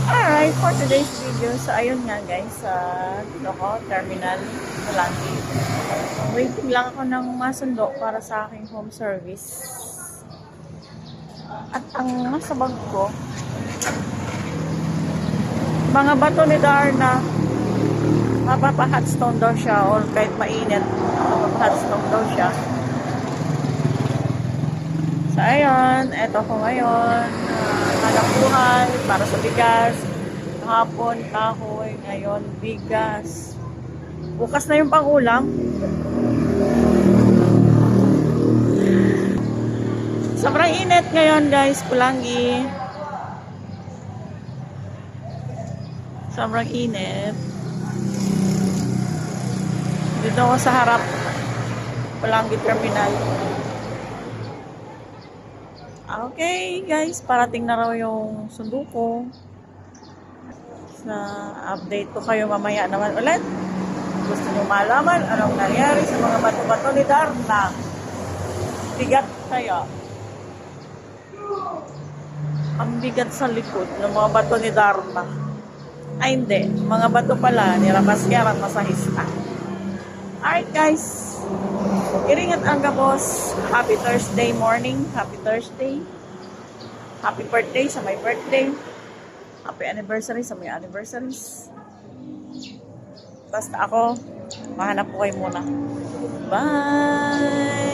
Alright, for today's video, so ayun nga guys, sa terminal, Malandi. Waiting lang ako ng masundo para sa aking home service. At ang nasa bag ko, mga bato ni Darna, mapapa-hotstone daw siya or kahit mainit, mapapa-hotstone daw siya. So ayun, eto ko ngayon, hanap buhay para sa bigas. Kahapon, kahoy, ngayon, bigas. Bukas na yung pang-ulam. Sobrang init ngayon guys, Pulangi. Sobrang init. Dito ako sa harap, Pulangi Terminal. Okay guys, parating na raw yung sundo ko. Na update ko kayo mamaya naman ulit. Gusto nyo malaman anong nangyari sa mga bato-bato ni Darna? Bigat kaya. Ang bigat sa likod ng mga bato ni Darna. Ay hindi, mga bato pala ni Ramasyaran Masahista. Alright guys, iringat ang gabos. Happy Thursday morning. Happy Thursday. Happy birthday sa my birthday. Happy anniversary sa may anniversaries. Basta ako, mahanap ko kayo muna. Bye!